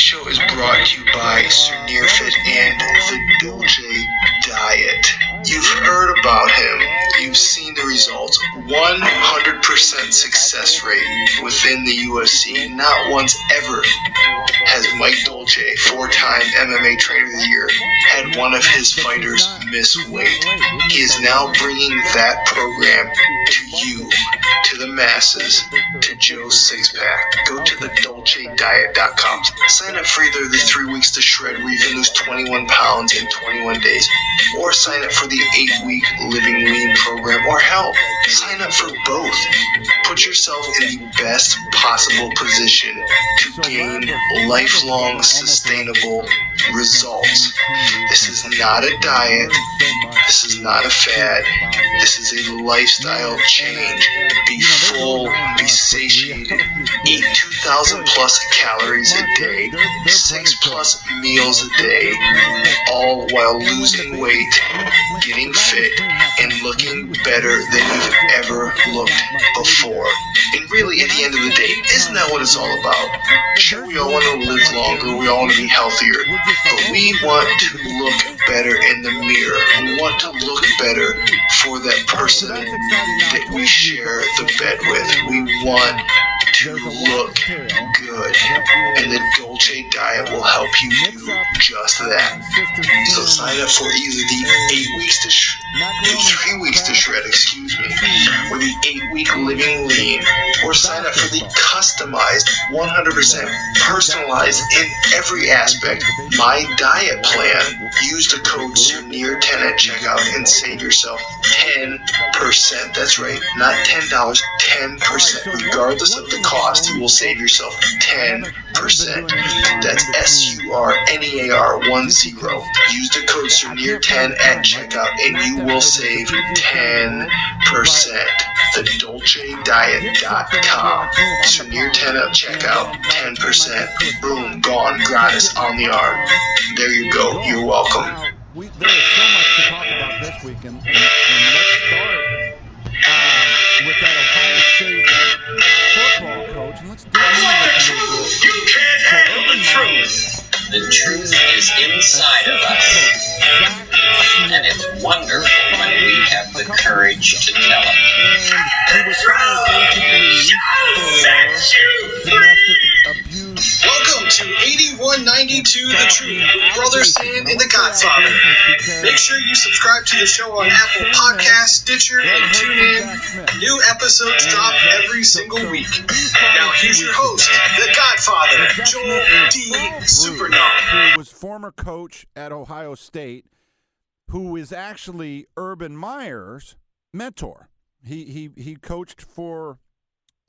show is brought to you by Sernirfit and the Dolce Diet. You've heard about him. You've seen the results. 100% success rate within the UFC. Not once ever has Mike Dolce, 4-time MMA Trainer of the Year, had one of his fighters miss weight. He is now bringing that program to you, to the masses, to Joe's Six-Pack. Go to thedolcediet.com. Sign up for either the 3 weeks to shred where you can lose 21 pounds in 21 days, or sign up for the 8-week Living Lean program, or hell, sign up for both. Put yourself in the best possible position to gain lifelong sustainable results. This is not a diet. This is not a fad. This is a lifestyle change. Be full, be satiated, eat 2,000 plus calories a day, 6 plus meals a day, all while losing weight, getting fit, and looking better than you've ever looked before. And really, at the end of the day, isn't that what it's all about? Sure, we all want to live longer, we all want to be healthier, but we want to look better in the mirror. We want to look better for that person that we share the bed with. We want to look good, and the Dolce Diet will help you do just that. So sign up for either the 3 weeks to shred, or the 8-week Living Lean, or sign up for the customized, 100% personalized in every aspect My Diet Plan. Use the code SERNIER10 at checkout and save yourself 10%. That's right, not $10, 10%. Regardless of the cost, you will save yourself 10%. That's SURNEAR10. Use the code SERNIER10 at checkout and you will save 10%. TheDolceDiet.com. SERNIER10 at checkout, 10%. Boom, gone, gratis on the arm. There you go. You're welcome. There is so much to talk about this weekend, and let's start with that Ohio State football coach, and let's do You can't handle the truth. The truth is inside of us, and it's wonderful when we have the courage to tell it. And he was fired basically for domestic abuse. Welcome to 8192 The Truth with Brother Sam and the Godfather. Make sure you subscribe to the show on Apple Podcasts, Stitcher, and TuneIn. New episodes drop every single week. Now here's your host, the Godfather, Joel D. Superdog. Who was former coach at Ohio State, who is actually Urban Meyer's mentor. He coached for,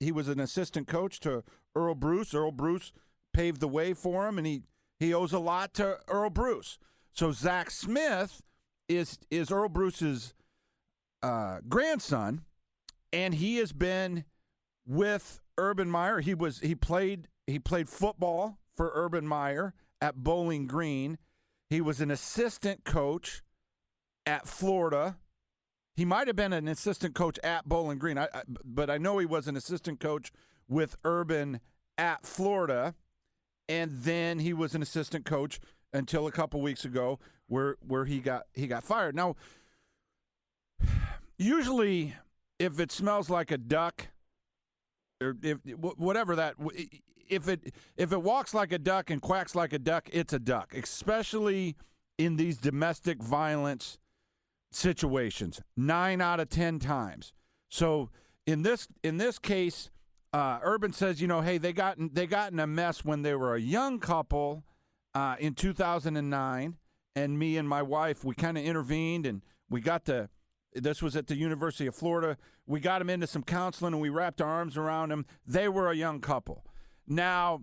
he was an assistant coach to Earl Bruce. Earl Bruce paved the way for him, and he owes a lot to Earl Bruce. So Zach Smith is Earl Bruce's grandson, and he has been with Urban Meyer. He played football for Urban Meyer at Bowling Green. He was an assistant coach at Florida. He might have been an assistant coach at Bowling Green, but I know he was an assistant coach with Urban at Florida, and then he was an assistant coach until a couple weeks ago where he got fired. Now, usually if it smells like a duck, or if it walks like a duck and quacks like a duck, it's a duck, especially in these domestic violence situations, 9 out of 10 times. So in this case, Urban says, hey, they got in a mess when they were a young couple in 2009, and me and my wife, we kind of intervened, and we got this was at the University of Florida. We got them into some counseling, and we wrapped our arms around them. They were a young couple. Now,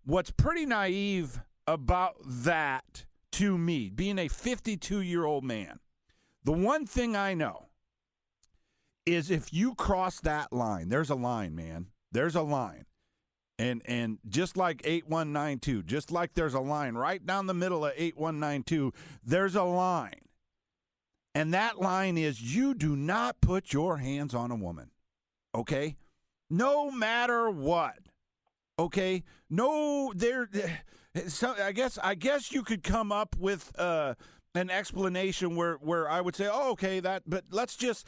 what's pretty naive about that to me, being a 52-year-old man, the one thing I know is if you cross that line, there's a line, man. There's a line. And just like 8192, just like there's a line right down the middle of 8192, there's a line. And that line is you do not put your hands on a woman, okay? No matter what, okay? No, So I guess you could come up with an explanation where I would say, oh, okay, but let's just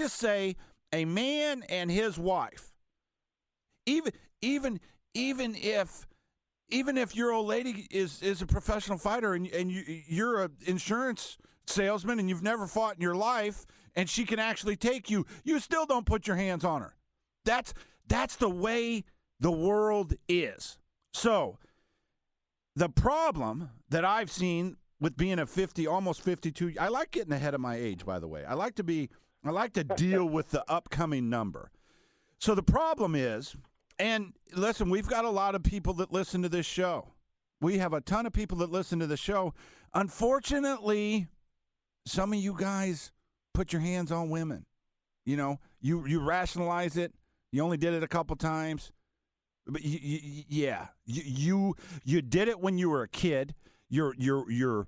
say a man and his wife, even if your old lady is a professional fighter and you're an insurance salesman and you've never fought in your life and she can actually take you, you still don't put your hands on her. That's the way the world is. So the problem that I've seen with being a 50, almost 52, I like getting ahead of my age, by the way. I like to deal with the upcoming number. So the problem is, and listen, we've got a lot of people that listen to this show. We have a ton of people that listen to the show. Unfortunately, some of you guys put your hands on women. You know, you rationalize it. You only did it a couple times. But you did it when you were a kid. Your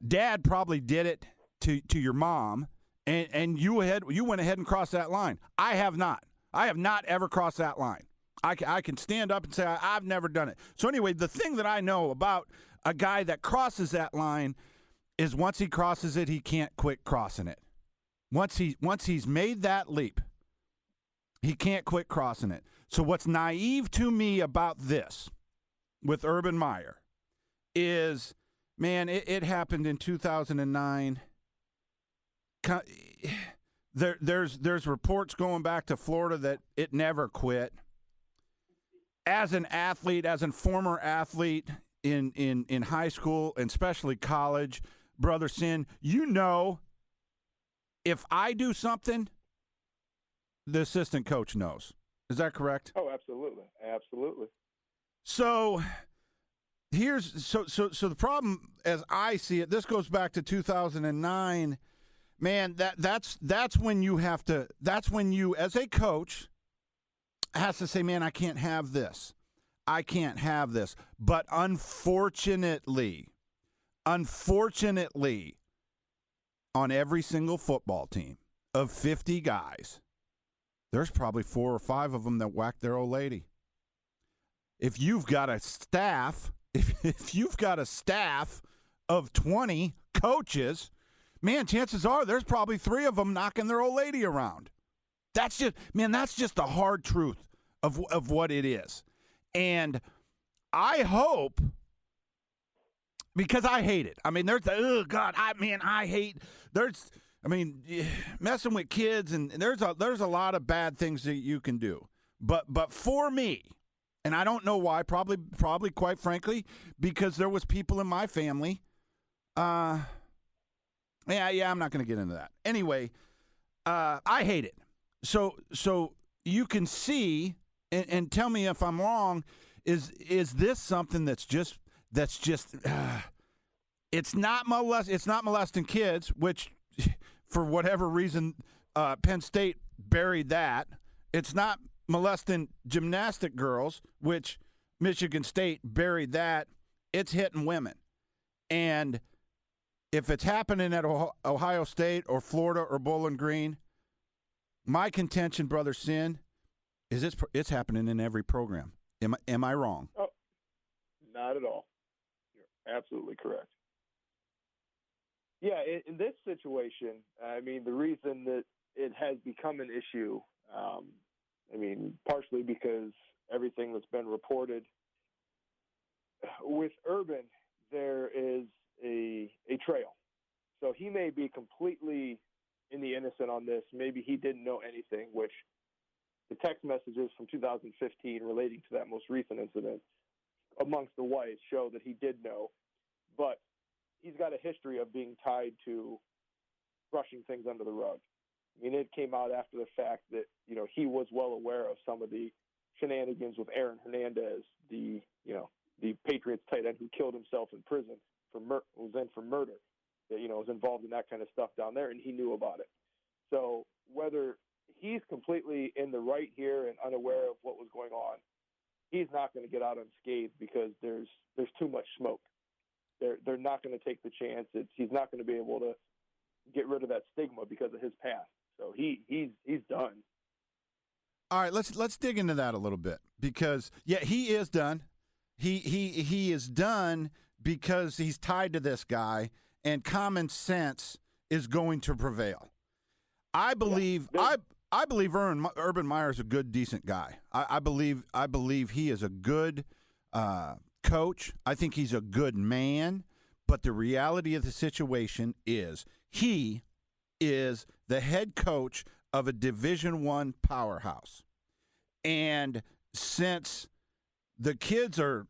dad probably did it to your mom, and you went ahead and crossed that line. I have not. I have not ever crossed that line. I can stand up and say I've never done it. So anyway, the thing that I know about a guy that crosses that line is once he crosses it, he can't quit crossing it. Once he's made that leap, he can't quit crossing it. So what's naive to me about this with Urban Meyer is, man, it happened in 2009. There's reports going back to Florida that it never quit. As an athlete, as a former athlete in high school and especially college, Brother Sin, you know, if I do something, the assistant coach knows. Is that correct? Oh, absolutely. Absolutely. So so the problem as I see it, this goes back to 2009. Man, that's when you have to, that's when you as a coach has to say, man, I can't have this. I can't have this. But unfortunately, on every single football team of 50 guys, there's probably 4 or 5 of them that whack their old lady. If you've got a staff, if you've got a staff of 20 coaches, man, chances are there's probably 3 of them knocking their old lady around. That's just the hard truth of what it is. And I hope, because I hate it. I mean, messing with kids, and there's a lot of bad things that you can do. But for me, and I don't know why, probably quite frankly, because there was people in my family. I'm not going to get into that. Anyway, I hate it. So you can see, and tell me if I'm wrong, is this something that's just it's not molesting kids, which for whatever reason Penn State buried that. It's not molesting gymnastic girls, which Michigan State buried that. It's hitting women. And if it's happening at Ohio State or Florida or Bowling Green, my contention, Brother Sin, is it's happening in every program. Am I wrong? Oh, not at all. You're absolutely correct. Yeah, in this situation, I mean, the reason that it has become an issue, partially because everything that's been reported with Urban, there is a trail. So he may be completely in the innocent on this. Maybe he didn't know anything, which the text messages from 2015 relating to that most recent incident amongst the whites show that he did know. But he's got a history of being tied to brushing things under the rug. I mean, it came out after the fact that, he was well aware of some of the shenanigans with Aaron Hernandez, the Patriots tight end who killed himself in prison was in for murder, that, was involved in that kind of stuff down there, and he knew about it. So whether he's completely in the right here and unaware of what was going on, he's not going to get out unscathed because there's too much smoke. They're not going to take the chance. He's not going to be able to get rid of that stigma because of his past. So he's done. All right, let's dig into that a little bit because he is done. he is done because he's tied to this guy, and common sense is going to prevail. I believe I believe Urban Meyer is a good, decent guy. I believe he is a good coach. I think he's a good man. But the reality of the situation is he is the head coach of a Division I powerhouse. And since the kids are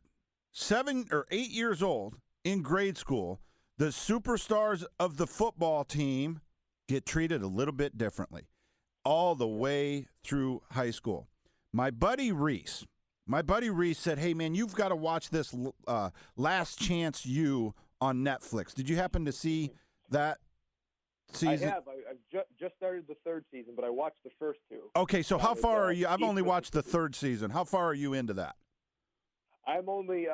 7 or 8 years old in grade school, the superstars of the football team get treated a little bit differently all the way through high school. My buddy Reese said, hey, man, you've got to watch this Last Chance U on Netflix. Did you happen to see that season? I have. I've just started the third season, but I watched the first two. Okay, so how far are you? I've only watched the third season. How far are you into that? I'm only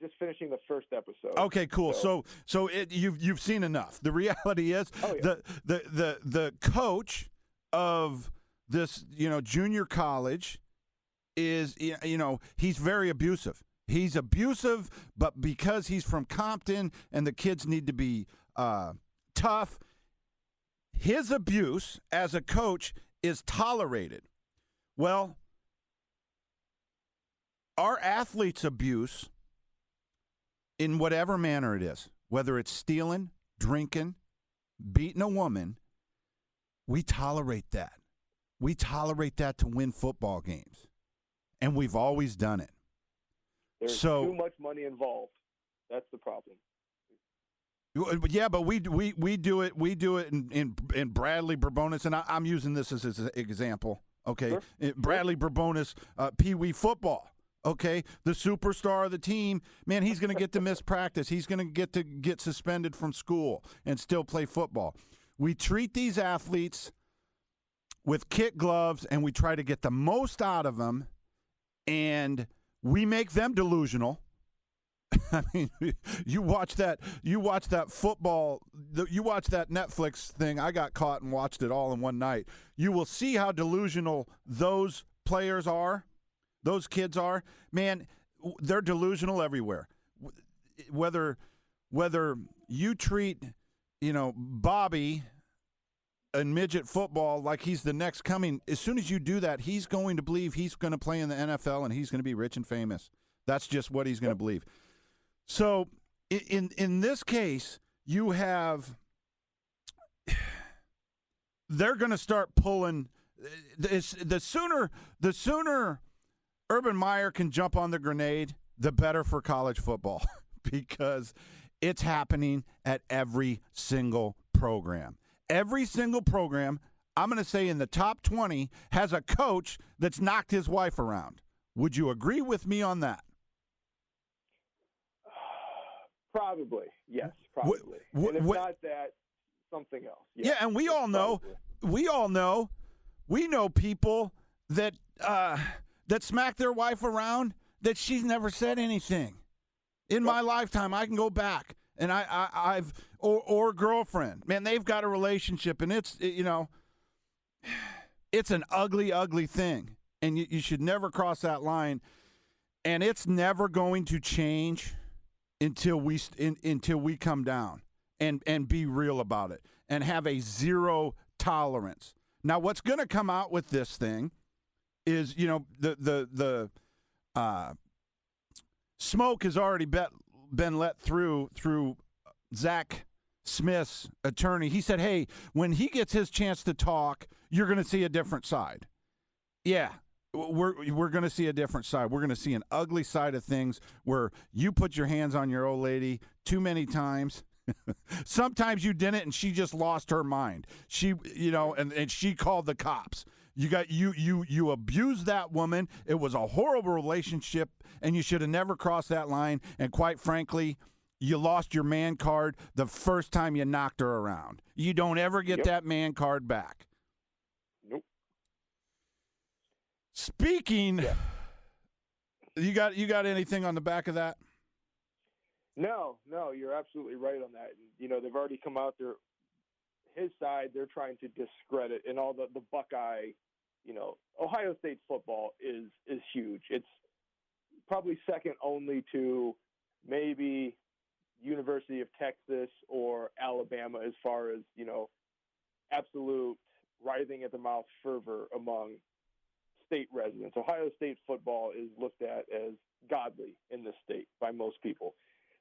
just finishing the first episode. Okay, cool. So you've seen enough. The reality is the coach of this junior college is he's very abusive. He's abusive, but because he's from Compton and the kids need to be tough, his abuse as a coach is tolerated. Well, our athletes' abuse, in whatever manner it is, whether it's stealing, drinking, beating a woman, we tolerate that. We tolerate that to win football games, and we've always done it. There's too much money involved. That's the problem. Yeah, but we do it. We do it in Bradley Bourbonis, and I'm using this as an example. Okay, Sure. Bradley Bourbonis, Pee Wee football. Okay, the superstar of the team, man, he's going to get to miss practice. He's going to get suspended from school and still play football. We treat these athletes with kid gloves, and we try to get the most out of them, and we make them delusional. I mean, you watch that football, you watch that Netflix thing. I got caught and watched it all in one night. You will see how delusional those players are, those kids are. Man, they're delusional everywhere. Whether you treat, Bobby in midget football like he's the next coming, as soon as you do that, he's going to believe he's going to play in the NFL and he's going to be rich and famous. That's just what he's going to believe. So in this case, you have they're going to start pulling the sooner Urban Meyer can jump on the grenade, the better for college football because it's happening at every single program. Every single program, I'm going to say in the top 20, has a coach that's knocked his wife around. Would you agree with me on that? Probably, yes, probably. And if not that, something else. Yeah, and we all know, we know people that smack their wife around that she's never said anything. In my lifetime, I can go back and I've girlfriend, man, they've got a relationship and it's an ugly, ugly thing, and you should never cross that line, and it's never going to change until we come down and be real about it and have a zero tolerance. Now, what's going to come out with this thing is, the smoke has already been let through Zach Smith's attorney. He said, hey, when he gets his chance to talk, you're going to see a different side. Yeah. We're going to see a different side. We're going to see an ugly side of things where you put your hands on your old lady too many times. Sometimes you didn't, and she just lost her mind. She, and she called the cops. You abused that woman. It was a horrible relationship, and you should have never crossed that line. And quite frankly, you lost your man card the first time you knocked her around. You don't ever get that man card back. Nope. Speaking, you got anything on the back of that? No, you're absolutely right on that. And, they've already come out there. His side, they're trying to discredit, and all the Buckeye, Ohio State football is huge. It's probably second only to maybe University of Texas or Alabama as far as, absolute writhing at the mouth fervor among state residents. Ohio State football is looked at as godly in this state by most people.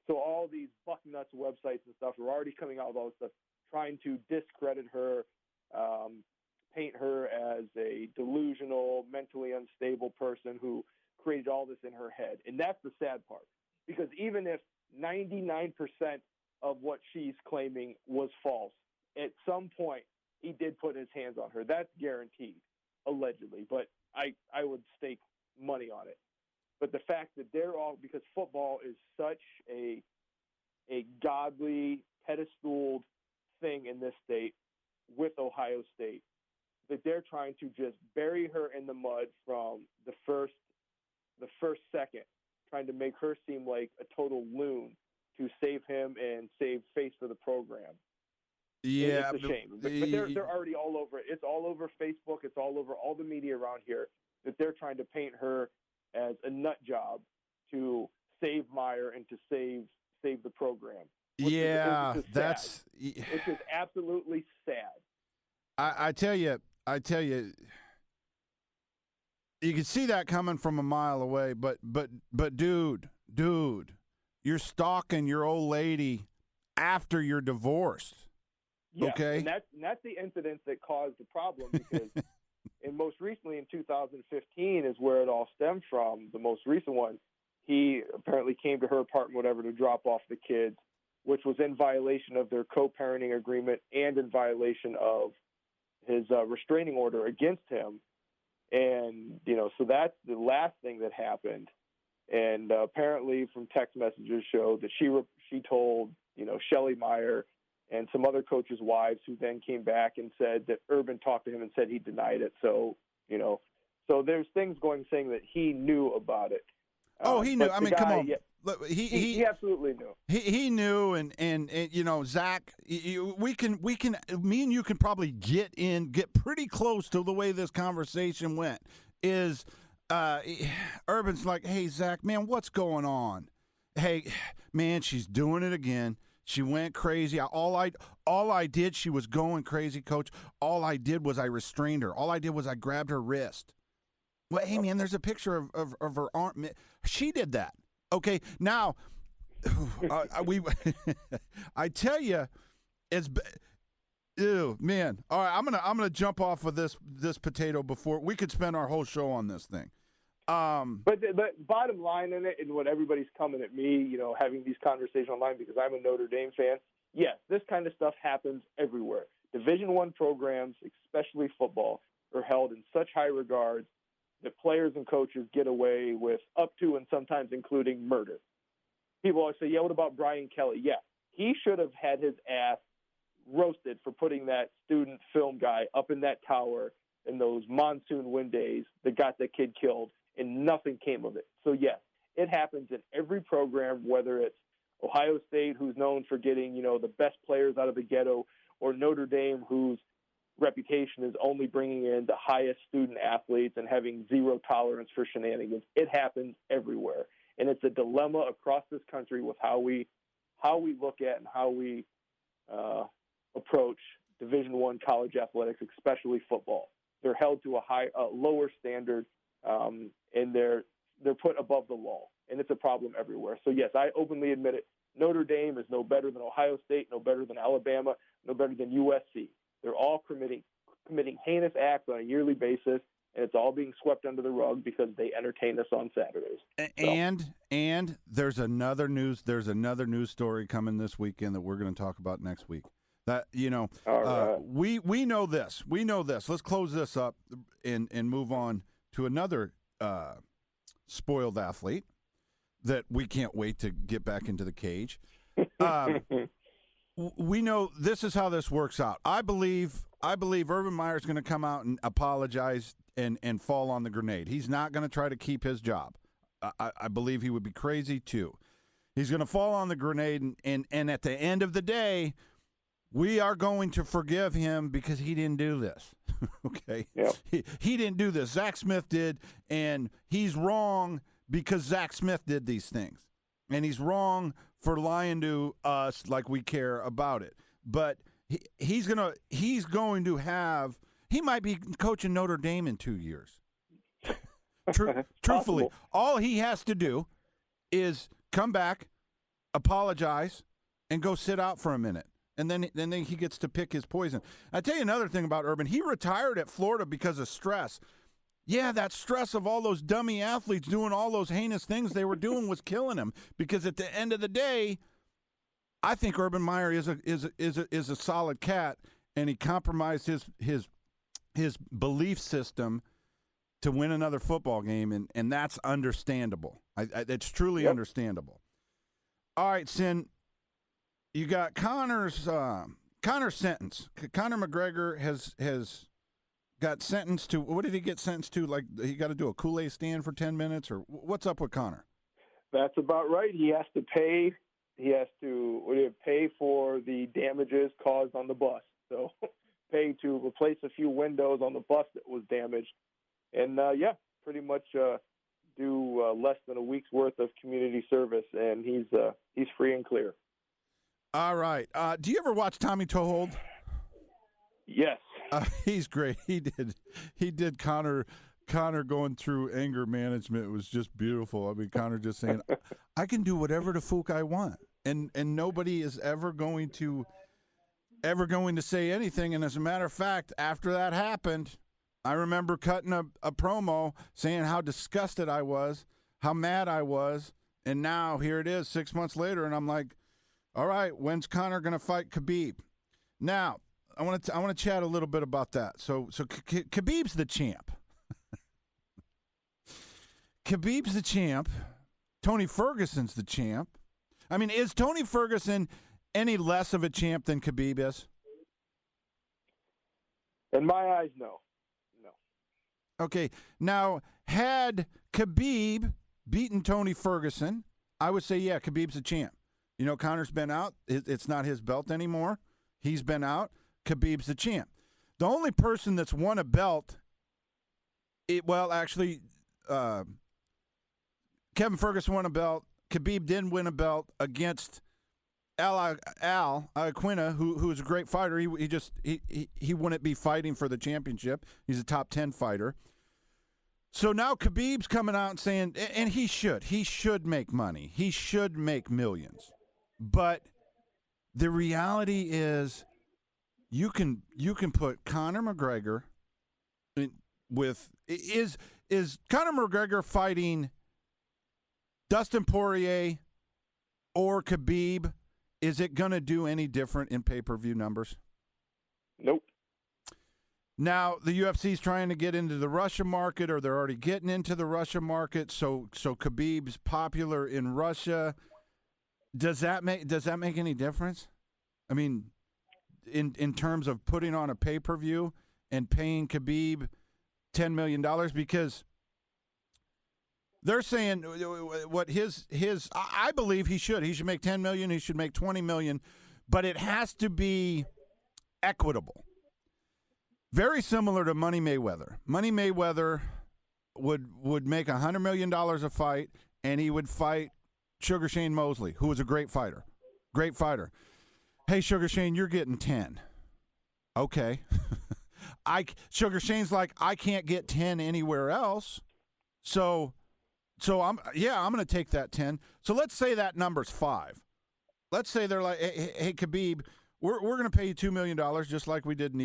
So all these bucknuts websites and stuff are already coming out with all this stuff, trying to discredit her, paint her as a delusional, mentally unstable person who created all this in her head. And that's the sad part, because even if 99% of what she's claiming was false, at some point he did put his hands on her. That's guaranteed, allegedly. But I would stake money on it. But the fact that they're all, because football is such a godly, pedestaled thing in this state with Ohio State, that they're trying to just bury her in the mud from the first second, trying to make her seem like a total loon to save him and save face for the program. Yeah, it's a shame. But they're already all over it. It's all over Facebook. It's all over all the media around here, that they're trying to paint her as a nut job to save Meyer and to save the program. It's just absolutely sad. I tell you, you can see that coming from a mile away. But dude, you're stalking your old lady after you're divorced. Yeah, okay, and that's the incident that caused the problem, because and most recently in 2015 is where it all stemmed from. The most recent one, he apparently came to her apartment, whatever, to drop off the kids, which was in violation of their co-parenting agreement and in violation of his restraining order against him. And, so that's the last thing that happened. And apparently from text messages showed that she told, Shelley Meyer and some other coaches' wives, who then came back and said that Urban talked to him and said he denied it. So, so there's things saying that he knew about it. He knew. I mean, come on. Yeah, he absolutely knew. He knew, and Zach, me and you can probably get pretty close to the way this conversation went. Is Urban's like, hey Zach, man, what's going on? Hey, man, she's doing it again. She went crazy. All I did, she was going crazy, Coach. All I did was I restrained her. All I did was I grabbed her wrist. Well, hey, man, there's a picture of her arm. She did that. Okay, now, I tell you, ew, man. All right, I'm gonna jump off of this potato before we could spend our whole show on this thing. But bottom line in it, and what everybody's coming at me, having these conversations online because I'm a Notre Dame fan. Yes, this kind of stuff happens everywhere. Division I programs, especially football, are held in such high regard that players and coaches get away with up to and sometimes including murder. People always say, yeah, what about Brian Kelly? Yeah, he should have had his ass roasted for putting that student film guy up in that tower in those monsoon wind days that got the kid killed, and nothing came of it. So, yes, it happens in every program, whether it's Ohio State, who's known for getting, the best players out of the ghetto, or Notre Dame, whose reputation is only bringing in the highest student athletes and having zero tolerance for shenanigans. It happens everywhere. And it's a dilemma across this country with how we look at and how we approach Division I college athletics, especially football. They're held to a lower standard, and they're put above the law, and it's a problem everywhere. So yes, I openly admit it. Notre Dame is no better than Ohio State, no better than Alabama, no better than USC. They're all committing heinous acts on a yearly basis, and it's all being swept under the rug because they entertain us on Saturdays. And there's another news story coming this weekend that we're going to talk about next week. That we know this. We know this. Let's close this up and move on to another spoiled athlete that we can't wait to get back into the cage. We know this is how this works out. I believe Urban Meyer is going to come out and apologize and fall on the grenade. He's not going to try to keep his job. I believe he would be crazy too. He's going to fall on the grenade, and at the end of the day, we are going to forgive him because he didn't do this. Okay? Yep. He didn't do this. Zach Smith did, and he's wrong because Zach Smith did these things. And he's wrong for lying to us like we care about it. But he's going to have – he might be coaching Notre Dame in 2 years. Truthfully, all he has to do is come back, apologize, and go sit out for a minute. And then he gets to pick his poison. I tell you another thing about Urban. He retired at Florida because of stress. Yeah, that stress of all those dummy athletes doing all those heinous things they were doing was killing him. Because at the end of the day, I think Urban Meyer is a solid cat, and he compromised his belief system to win another football game, and that's understandable. It's truly understandable. All right, Sin, you got Conor's sentence. Conor McGregor has got sentenced to, what did he get sentenced to? Like, he got to do a Kool-Aid stand for 10 minutes, or what's up with Conor? That's about right. He has to pay. He has to pay for the damages caused on the bus. So pay to replace a few windows on the bus that was damaged. And, pretty much do less than a week's worth of community service, and he's free and clear. All right. Do you ever watch Tommy Toehold? Yes. He's great. He did Conor going through anger management. It was just beautiful. I mean, Conor just saying, I can do whatever the fook I want. And nobody is ever going to say anything. And as a matter of fact, after that happened, I remember cutting a promo saying how disgusted I was, how mad I was. And now here it is 6 months later. And I'm like, all right, when's Conor going to fight Khabib? Now, I want to chat a little bit about that. So Khabib's the champ. Khabib's the champ. Tony Ferguson's the champ. I mean, is Tony Ferguson any less of a champ than Khabib is? In my eyes, no. Okay. Now, had Khabib beaten Tony Ferguson, I would say, yeah, Khabib's a champ. You know, Conor's been out. It's not his belt anymore. He's been out. Khabib's the champ. The only person that's won a belt, Kevin Ferguson won a belt. Khabib didn't win a belt against Al Aquina, who's a great fighter. He wouldn't be fighting for the championship. He's a top 10 fighter. So now Khabib's coming out and saying, and he should make money. He should make millions. But the reality is, you can put Conor McGregor with is Conor McGregor fighting Dustin Poirier or Khabib? Is it going to do any different in pay-per-view numbers? Nope. Now, the UFC's trying to get into the Russia market, or they're already getting into the Russia market, so Khabib's popular in Russia. Does that make any difference? I mean, in terms of putting on a pay-per-view and paying Khabib $10 million, because they're saying what I believe he should make $10 million, he should make $20 million, but it has to be equitable. Very similar to Money Mayweather. Money Mayweather would make $100 million a fight, and he would fight Sugar Shane Mosley, who was a great fighter. Great fighter. Hey, Sugar Shane, you're getting 10. Okay. Sugar Shane's like, I can't get 10 anywhere else. So I'm going to take that 10. So let's say that number's 5. Let's say they're like, hey Khabib, we're going to pay you $2 million, just like we did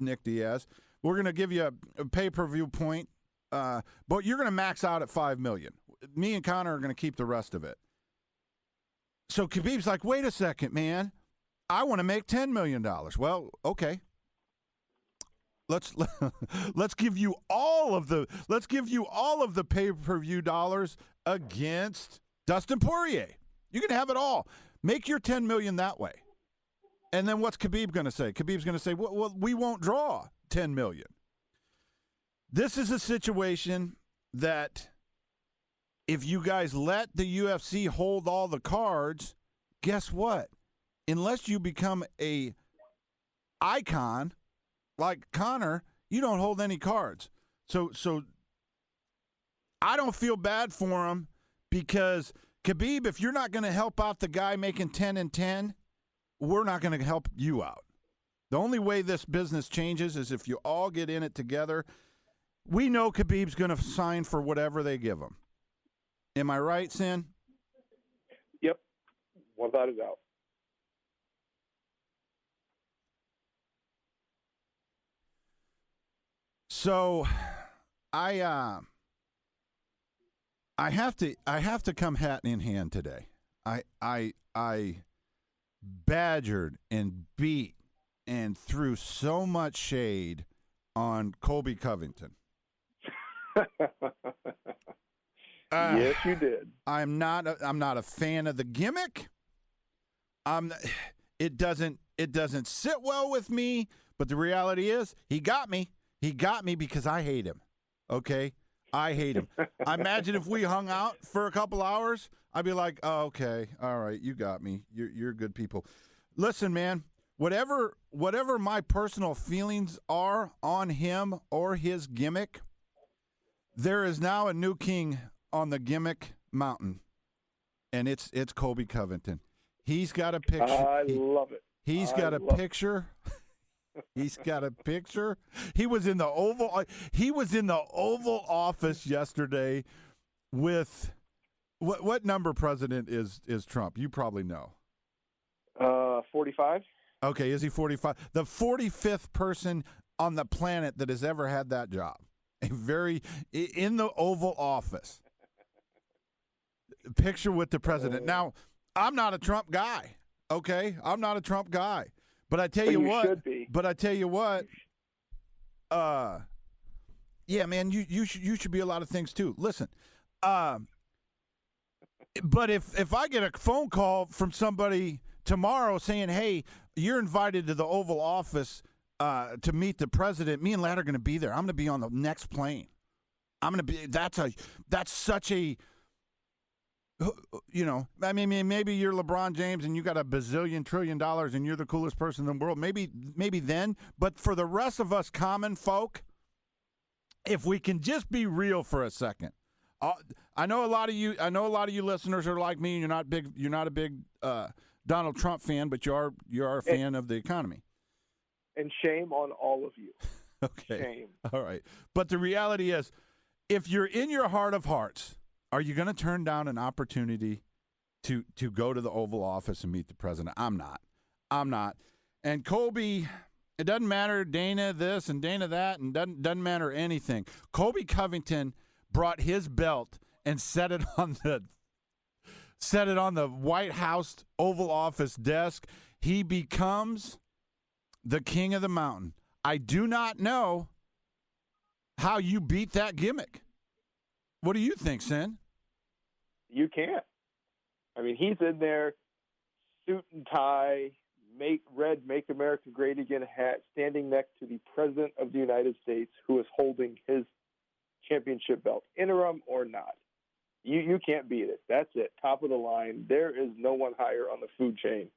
Nick Diaz. We're going to give you a pay-per-view point, but you're going to max out at $5 million. Me and Conor are going to keep the rest of it. So Khabib's like, wait a second, man. I want to make $10 million. Well, okay. Let's give you all of the pay-per-view dollars against Dustin Poirier. You can have it all. Make your $10 million that way. And then what's Khabib going to say? Khabib's going to say, well, we won't draw $10 million. This is a situation that if you guys let the UFC hold all the cards, guess what? Unless you become a icon like Conor, you don't hold any cards. So I don't feel bad for him because Khabib, if you're not going to help out the guy making 10-10, we're not going to help you out. The only way this business changes is if you all get in it together. We know Khabib's going to sign for whatever they give him. Am I right, Sin? Yep, without a doubt. So, I have to come hat in hand today. I badgered and beat and threw so much shade on Colby Covington. Yes, you did. I'm not a fan of the gimmick. It doesn't sit well with me. But the reality is, he got me. He got me because I hate him. Okay, I hate him. I imagine if we hung out for a couple hours, I'd be like, oh, okay, all right, you got me. You're good people. Listen, man. Whatever my personal feelings are on him or his gimmick, there is now a new king on the gimmick mountain, and it's Colby Covington. He's got a picture. I love it. He's got a picture. He's got a picture. He was in the Oval. He was in the Oval Office yesterday with what number president is Trump? You probably know. 45. Okay, is he 45? The 45th person on the planet that has ever had that job. In the Oval Office. Picture with the president. Now, I'm not a Trump guy. Okay? I'm not a Trump guy. But I tell you what. Should be. But I tell you what. Yeah, man, you should be a lot of things too. Listen. But if I get a phone call from somebody tomorrow saying, "Hey, you're invited to the Oval Office to meet the president," me and Ladd are going to be there. I'm going to be on the next plane. I'm going to be. That's such a. You know, I mean, maybe you're LeBron James and you got $1 bazillion trillion and you're the coolest person in the world. Maybe then. But for the rest of us common folk, if we can just be real for a second. I know a lot of you listeners are like me and you're not a big Donald Trump fan, but you are a fan of the economy. And shame on all of you. Okay. Shame. All right. But the reality is, if you're in your heart of hearts, are you going to turn down an opportunity to go to the Oval Office and meet the president? I'm not. And Colby, it doesn't matter Dana this and Dana that, and doesn't matter anything. Colby Covington brought his belt and set it on the White House Oval Office desk. He becomes the king of the mountain. I do not know how you beat that gimmick. What do you think, Sin? You can't. I mean, he's in there, suit and tie, Make America Great Again hat, standing next to the President of the United States, who is holding his championship belt, interim or not. You can't beat it. That's it. Top of the line. There is no one higher on the food chain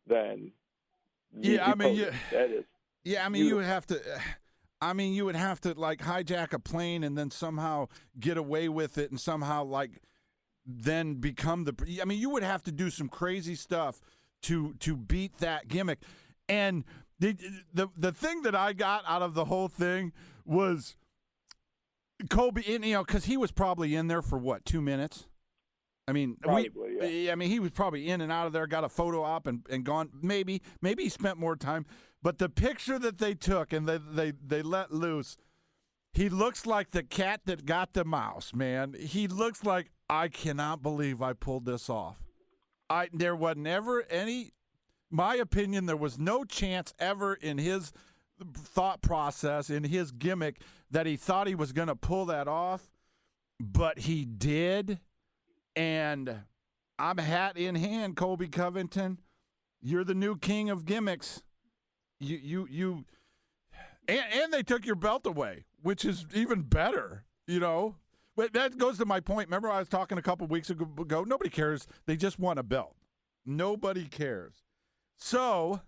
than that is. Yeah, I mean, you would have to. I mean, you would have to like hijack a plane and then somehow get away with it and somehow like then become the. I mean, you would have to do some crazy stuff to beat that gimmick. And the thing that I got out of the whole thing was Colby, because he was probably in there for what, 2 minutes. I mean, yeah. I mean, he was probably in and out of there, got a photo op and gone. Maybe he spent more time. But the picture that they took and they let loose, he looks like the cat that got the mouse, man. He looks like, I cannot believe I pulled this off. There was never any, my opinion, there was no chance ever in his thought process, in his gimmick, that he thought he was going to pull that off. But he did. And I'm hat in hand, Colby Covington. You're the new king of gimmicks. And they took your belt away, which is even better, But that goes to my point. Remember I was talking a couple weeks ago? Nobody cares. They just want a belt. Nobody cares. So,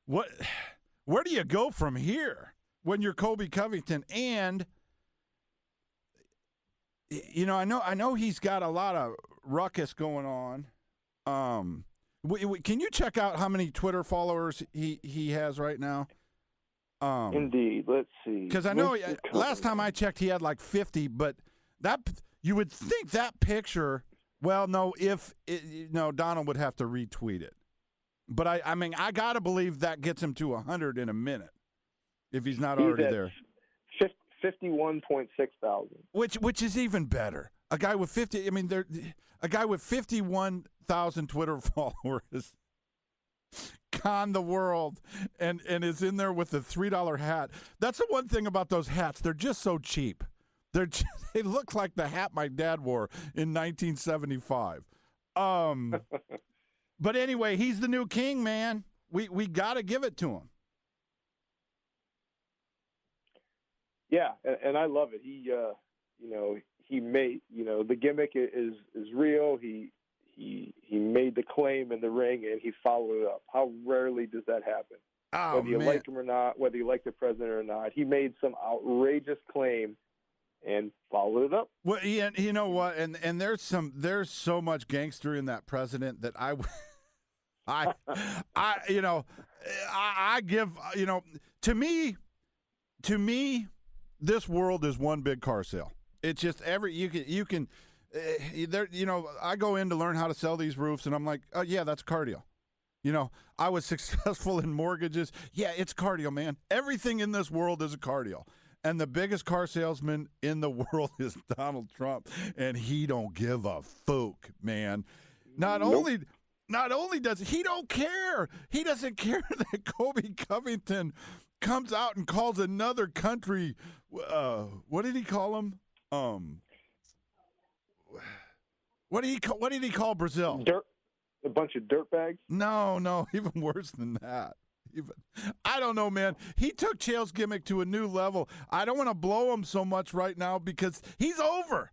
where do you go from here when you're Colby Covington? And you know, I know he's got a lot of ruckus going on. Can you check out how many Twitter followers he has right now? Indeed. Let's see. Because I know last time I checked, he had like 50, but that you would think that picture. Well, no, Donald would have to retweet it. But I mean, I gotta believe that gets him to 100 in a minute if he's not already there. 51.6 thousand. Which is even better. A guy with 50. I mean, a guy with 51,000 Twitter followers conned the world and is in there with the $3 hat. That's the one thing about those hats. They're just so cheap. They look like the hat my dad wore in 1975. But anyway, he's the new king, man. We got to give it to him. Yeah, and I love it. He made, the gimmick is real. He made the claim in the ring and he followed it up. How rarely does that happen? Oh, whether you like him or not, whether you like the president or not, he made some outrageous claim and followed it up. Well, yeah, you know what? And there's so much gangster in that president that I give, to me, this world is one big car sale. It's just you can I go in to learn how to sell these roofs and I'm like, oh yeah, that's car deal. I was successful in mortgages. Yeah, it's car deal, man. Everything in this world is a car deal. And the biggest car salesman in the world is Donald Trump, and he don't give a fuck, man. Not only does he don't care. He doesn't care that Kobe Covington comes out and calls another country. What did he call him? What did he call Brazil? A bunch of dirtbags? No, even worse than that. I don't know, man. He took Chael's gimmick to a new level. I don't want to blow him so much right now because he's over.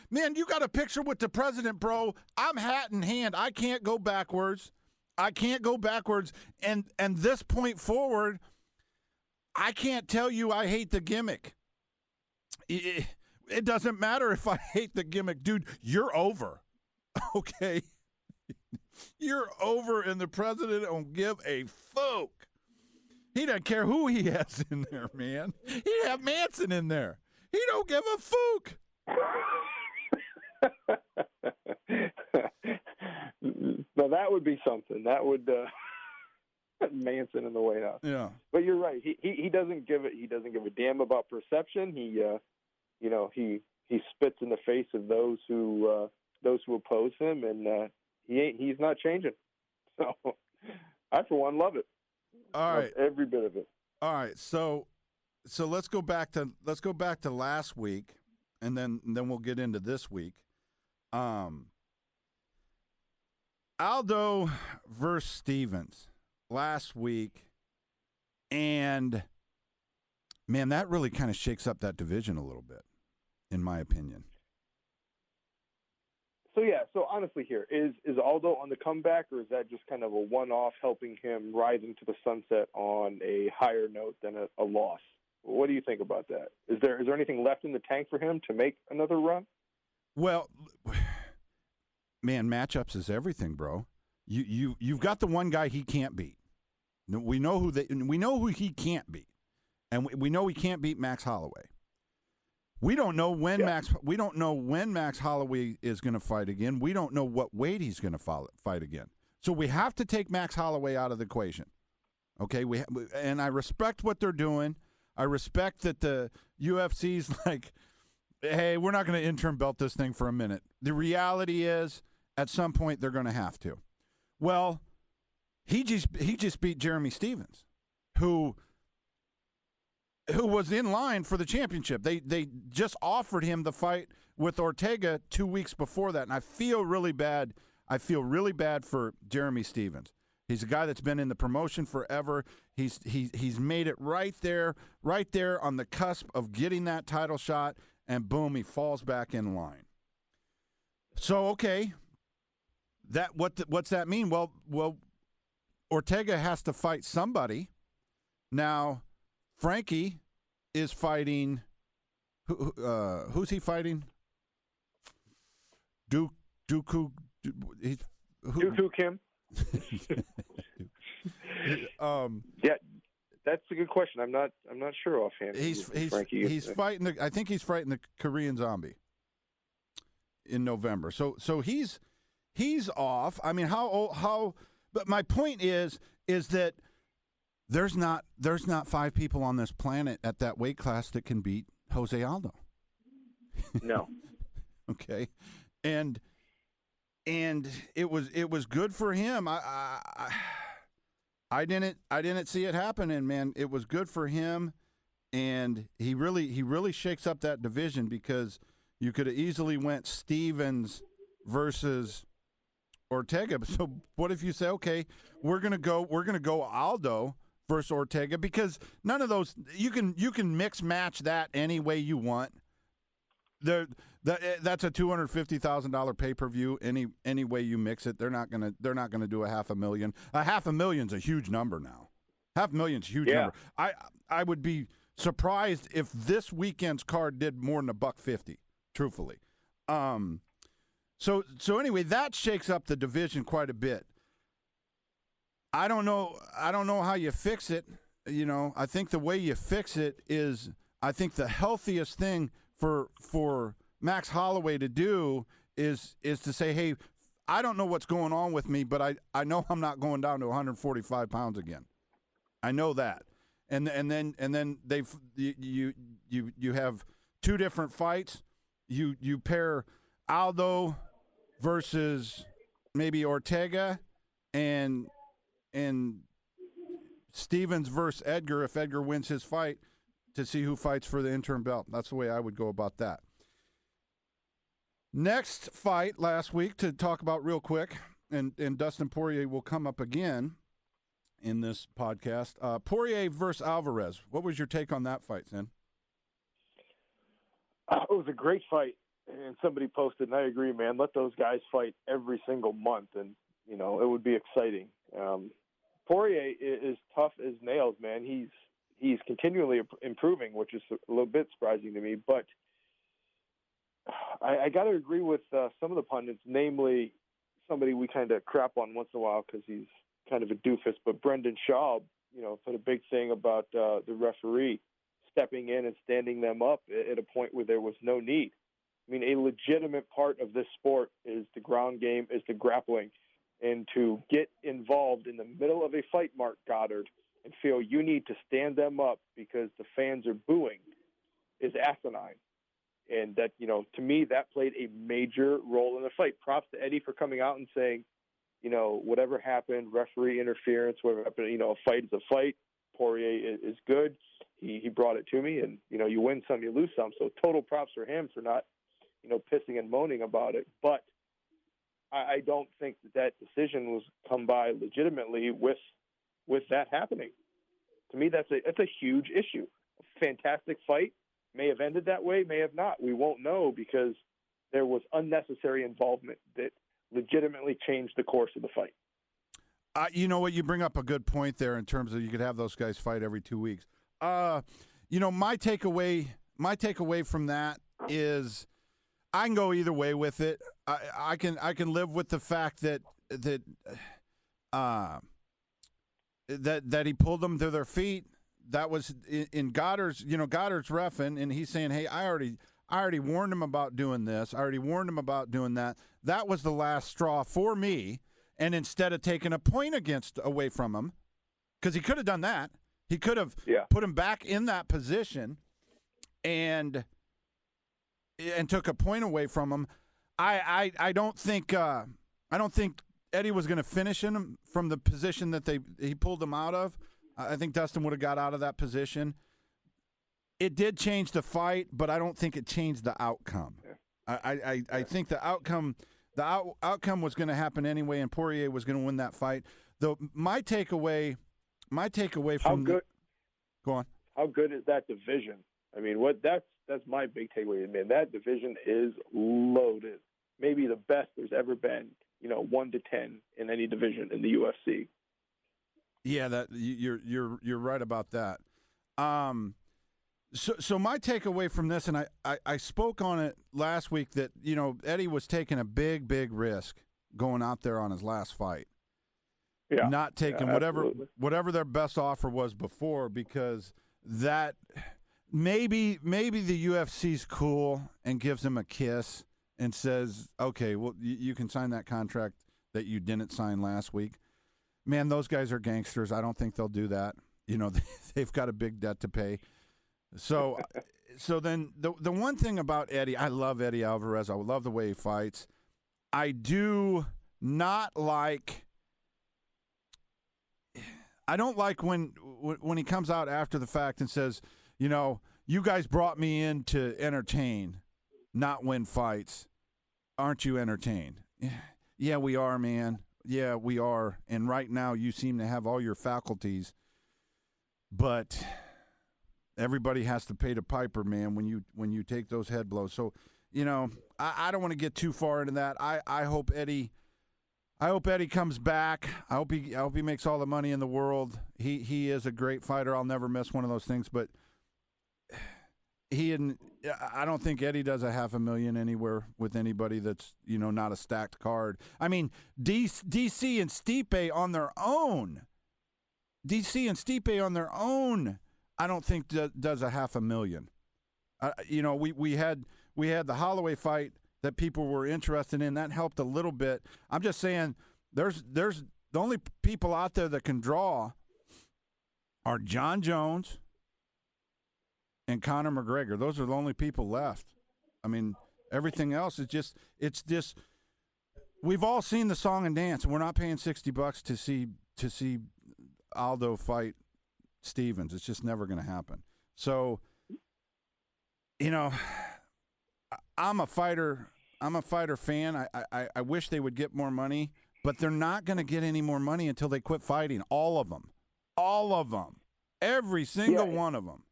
You got a picture with the president, bro. I'm hat in hand. I can't go backwards. And this point forward, I can't tell you I hate the gimmick. It doesn't matter if I hate the gimmick. Dude, you're over. Okay? You're over, and the president don't give a fuck. He doesn't care who he has in there, man. He'd have Manson in there. He don't give a fuck. Now that would be something. That would Manson in the White House. Yeah. But you're right. He doesn't give it. He doesn't give a damn about perception. He spits in the face of those who oppose him, and he's not changing. So I, for one, love it. All right, every bit of it. All right, so let's go back to last week, and then we'll get into this week. Aldo versus Stevens last week, and man, that really kind of shakes up that division a little bit, in my opinion. So honestly here, is Aldo on the comeback, or is that just kind of a one-off helping him rise into the sunset on a higher note than a loss? What do you think about that? Is there anything left in the tank for him to make another run? Well, man, matchups is everything, bro. You've got the one guy he can't beat. We know who he can't beat. And we know he can't beat Max Holloway. We don't know when Max Holloway is going to fight again. We don't know what weight he's going to fight again. So we have to take Max Holloway out of the equation. Okay, and I respect what they're doing. I respect that the UFC's like, hey, we're not going to interim belt this thing for a minute. The reality is, at some point, they're going to have to. Well, he just beat Jeremy Stevens, who was in line for the championship. They just offered him the fight with Ortega 2 weeks before that, and I feel really bad. I feel really bad for Jeremy Stevens. He's a guy that's been in the promotion forever. He's made it right there on the cusp of getting that title shot, and boom, he falls back in line. So okay, what's that mean? Well, Ortega has to fight somebody. Now, Frankie is fighting. Who's he fighting? Dooku. Dooku Kim. Yeah, that's a good question. I'm not sure offhand. He's Frankie, fighting I think he's fighting the Korean Zombie in November. So he's off. I mean, how? But my point is that there's not 5 people on this planet at that weight class that can beat Jose Aldo. No. Okay, and it was good for him. I didn't see it happening, man. It was good for him, and he really shakes up that division, because you could have easily went Stevens versus Ortega. So what if you say, okay, we're gonna go Aldo versus Ortega, because none of those you can mix match that any way you want. That's a $250,000 pay-per-view any way you mix it. They're not gonna do $500,000. $500,000's a huge number now. $500,000's a huge number. I would be surprised if this weekend's card did more than $150. Truthfully, so anyway, that shakes up the division quite a bit. I don't know how you fix it. You know, I think the way you fix it is, I think the healthiest thing for Max Holloway to do is to say, hey, I don't know what's going on with me, but I know I'm not going down to 145 pounds again. I know that. And then you have 2 different fights. You pair Aldo versus maybe Ortega and Stevens versus Edgar, if Edgar wins his fight, to see who fights for the interim belt. That's the way I would go about that. Next fight last week to talk about real quick, and Dustin Poirier will come up again in this podcast. Poirier versus Alvarez. What was your take on that fight, Sin? It was a great fight, and somebody posted, and I agree, man. Let those guys fight every single month, and it would be exciting. Poirier is tough as nails, man. He's continually improving, which is a little bit surprising to me. But I got to agree with some of the pundits, namely somebody we kind of crap on once in a while because he's kind of a doofus. But Brendan Schaub, put a big thing about the referee stepping in and standing them up at a point where there was no need. I mean, a legitimate part of this sport is the ground game, is the grappling. And to get involved in the middle of a fight, Mark Goddard, and feel you need to stand them up because the fans are booing is asinine. And that, to me, that played a major role in the fight. Props to Eddie for coming out and saying, whatever happened, referee interference, whatever happened, a fight is a fight. Poirier is good. He brought it to me, and, you win some, you lose some. So total props for him for not, pissing and moaning about it. But I don't think that decision was come by legitimately with that happening. To me, that's a huge issue. A fantastic fight. May have ended that way, may have not. We won't know because there was unnecessary involvement that legitimately changed the course of the fight. You know what? You bring up a good point there in terms of you could have those guys fight every 2 weeks. My takeaway from that is I can go either way with it. I can live with the fact that he pulled them to their feet. That was in Goddard's. Goddard's reffing, and he's saying, "Hey, I already warned him about doing this. I already warned him about doing that. That was the last straw for me." And instead of taking a point away from him, because he could have done that, he could have put him back in that position, and took a point away from him. I don't think Eddie was going to finish him from the position that he pulled him out of. I think Dustin would have got out of that position. It did change the fight, but I don't think it changed the outcome. Yeah. I think the outcome was going to happen anyway, and Poirier was going to win that fight. Though my takeaway from go on. How good is that division? I mean, that's my big takeaway, man. That division is loaded. Maybe the best there's ever been. 1 to 10 in any division in the UFC. Yeah, that you're right about that. So my takeaway from this, and I spoke on it last week, that, you know, Eddie was taking a big risk going out there on his last fight. Yeah. Not taking whatever their best offer was before, because that maybe the UFC's cool and gives him a kiss and says, okay, well, you can sign that contract that you didn't sign last week. Man, those guys are gangsters. I don't think they'll do that. You know, they've got a big debt to pay. So then the one thing about Eddie, I love Eddie Alvarez. I love the way he fights. I do not like. I don't like when he comes out after the fact and says, you know, you guys brought me in to entertain, not win fights. Aren't you entertained? Yeah, we are, man. Yeah, we are. And right now you seem to have all your faculties, but everybody has to pay the piper, man, when you take those head blows. So, you know, I don't want to get too far into that. I hope Eddie comes back. I hope he makes all the money in the world. He is a great fighter. I'll never miss one of those things. But I don't think Eddie does $500,000 anywhere with anybody that's, you know, not a stacked card. I mean, DC and Stipe on their own. I don't think does $500,000. You know, we had the Holloway fight that people were interested in. That helped a little bit. I'm just saying, there's the only people out there that can draw are John Jones and Conor McGregor. Those are the only people left. I mean, everything else is it's just. We've all seen the song and dance, and we're not paying $60 to see Aldo fight Stevens. It's just never going to happen. So, you know, I'm a fighter fan. I wish they would get more money, but they're not going to get any more money until they quit fighting. All of them. Every single one of them.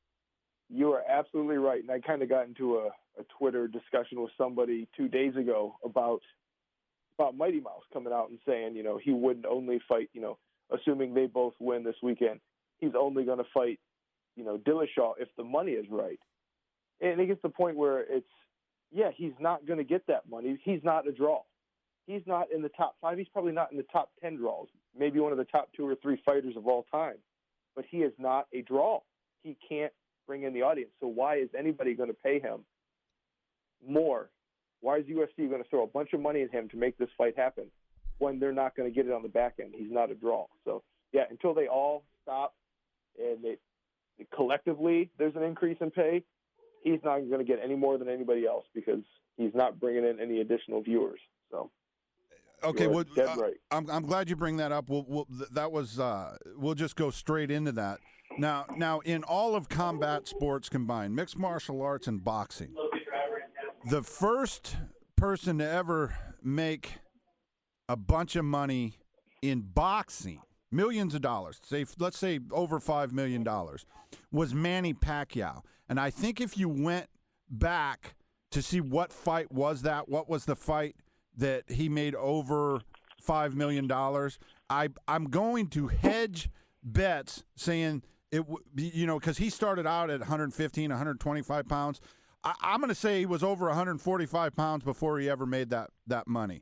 You are absolutely right. And I kind of got into a Twitter discussion with somebody 2 days ago about Mighty Mouse coming out and saying, you know, he wouldn't only fight, you know, assuming they both win this weekend, he's only going to fight, you know, Dillashaw if the money is right. And it gets to the point where he's not going to get that money. He's not a draw. He's not in the top 5. He's probably not in the top 10 draws, maybe one of the top 2 or 3 fighters of all time. But he is not a draw. He can't bring in the audience. So why is anybody going to pay him more? Why is UFC going to throw a bunch of money at him to make this fight happen when they're not going to get it on the back end? He's not a draw. So, yeah, until they all stop and collectively there's an increase in pay, he's not going to get any more than anybody else because he's not bringing in any additional viewers. So, okay, well, dead right. I'm glad you bring that up. We'll just go straight into that. Now, in all of combat sports combined, mixed martial arts and boxing, the first person to ever make a bunch of money in boxing, millions of dollars, let's say over $5 million, was Manny Pacquiao. And I think if you went back to see what fight was that, what was the fight that he made over $5 million, I'm going to hedge bets saying it, you know, because he started out at 115, 125 pounds. I'm going to say he was over 145 pounds before he ever made that money.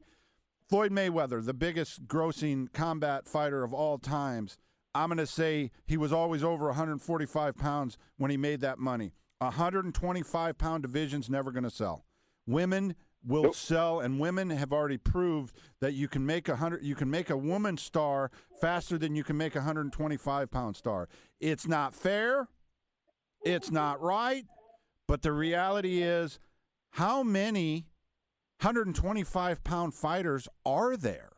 Floyd Mayweather, the biggest grossing combat fighter of all times, I'm going to say he was always over 145 pounds when he made that money. 125-pound division's never going to sell. Women will sell, and women have already proved that you can make a woman star faster than you can make a 125-pound star. It's not fair. It's not right. But the reality is, how many 125-pound fighters are there?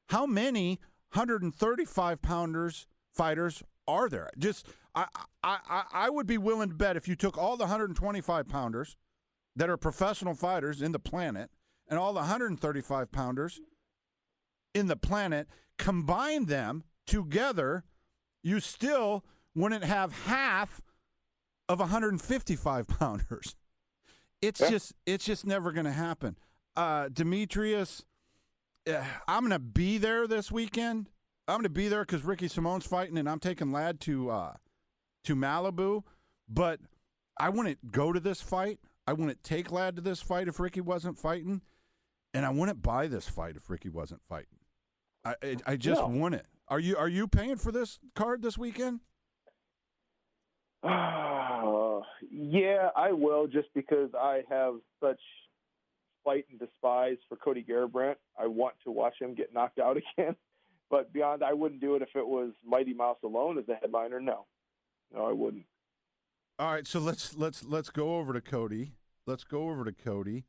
How many 135-pounders fighters are there? Just I would be willing to bet if you took all the 125-pounders that are professional fighters in the planet and all the 135-pounders in the planet, combine them together, you still wouldn't have half of 155-pounders. It's just never going to happen. Demetrius, I'm going to be there this weekend. I'm going to be there because Ricky Simone's fighting, and I'm taking Ladd to Malibu. But I wouldn't go to this fight. I wouldn't take Ladd to this fight if Ricky wasn't fighting, and I wouldn't buy this fight if Ricky wasn't fighting. I just wouldn't. Are you paying for this card this weekend? Yeah, I will, just because I have such spite and despise for Cody Garbrandt. I want to watch him get knocked out again. But beyond, I wouldn't do it if it was Mighty Mouse alone as the headliner. No, I wouldn't. All right, so let's go over to Cody. Let's go over to Cody.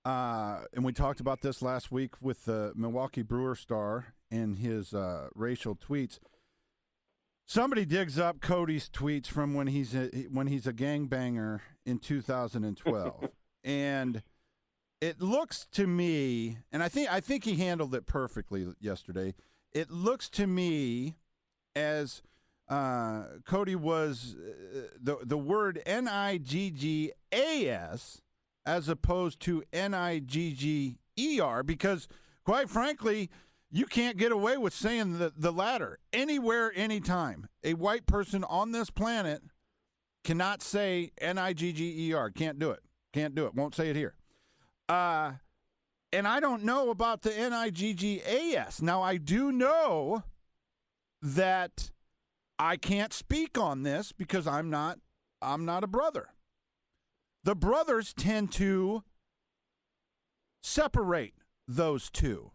And we talked about this last week with the Milwaukee Brewer star and his racial tweets. Somebody digs up Cody's tweets from when he's a gangbanger in 2012, and it looks to me, and I think he handled it perfectly yesterday. It looks to me as Cody was the word NIGGAS as opposed to NIGGER, because quite frankly, you can't get away with saying the latter anywhere, anytime. A white person on this planet cannot say NIGGER. Can't do it. Won't say it here. And I don't know about the NIGGAS. Now, I do know that I can't speak on this because I'm not a brother. The brothers tend to separate those two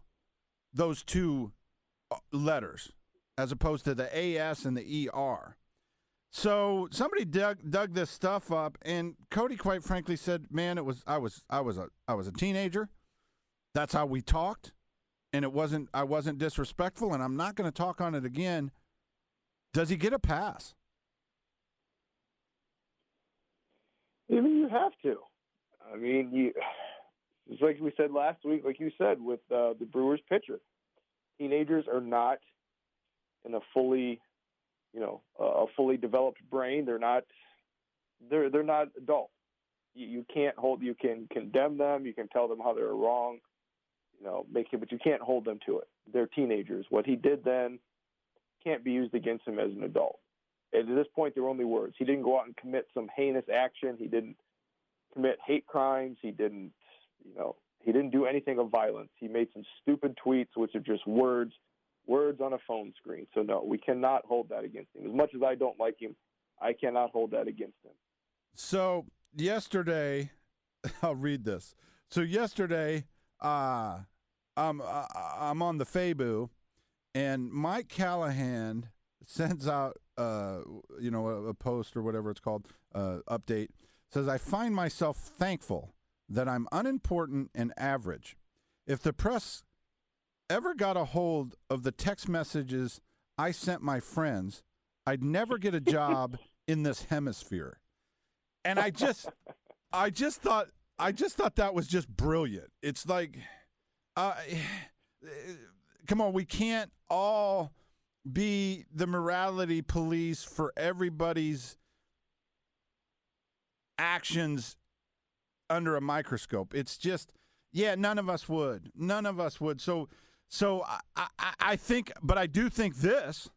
letters as opposed to the AS and the ER. So somebody dug this stuff up, and Cody quite frankly said, "Man, I was a teenager. That's how we talked, and I wasn't disrespectful, and I'm not going to talk on it again." Does he get a pass? I mean, you have to. I mean, it's like we said last week, like you said, with the Brewers pitcher. Teenagers are not in a fully developed brain. They're not adult. You can condemn them. You can tell them how they're wrong, but you can't hold them to it. They're teenagers. What he did then can't be used against him as an adult. And at this point, they're only words. He didn't go out and commit some heinous action. He didn't commit hate crimes. He didn't do anything of violence. He made some stupid tweets, which are just words on a phone screen. So no, we cannot hold that against him. As much as I don't like him, I cannot hold that against him. So yesterday, I'll read this. So yesterday, I'm on the Feibu, and Mike Callahan sends out a post or whatever it's called, update. Says, "I find myself thankful that I'm unimportant and average. If the press ever got a hold of the text messages I sent my friends, I'd never get a job in this hemisphere." And I just thought that was just brilliant. It's like, come on, we can't all be the morality police for everybody's actions under a microscope. It's just, none of us would. So I think, but I do think this: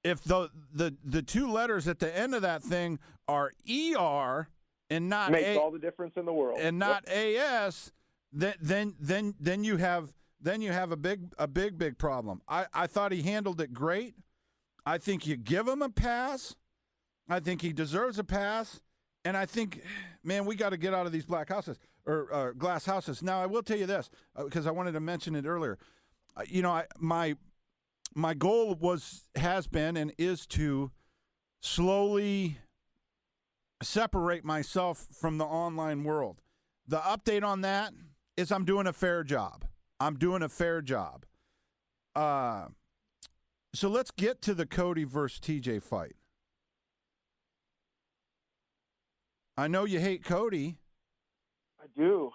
if the two letters at the end of that thing are ER and not makes all the difference in the world, and not AS, then you have a big problem. I thought he handled it great. I think you give him a pass. I think he deserves a pass. And I think, man, we got to get out of these black houses or glass houses. Now, I will tell you this, because I wanted to mention it earlier. My goal has been and is to slowly separate myself from the online world. The update on that is I'm doing a fair job. So let's get to the Cody versus TJ fight. I know you hate Cody. I do.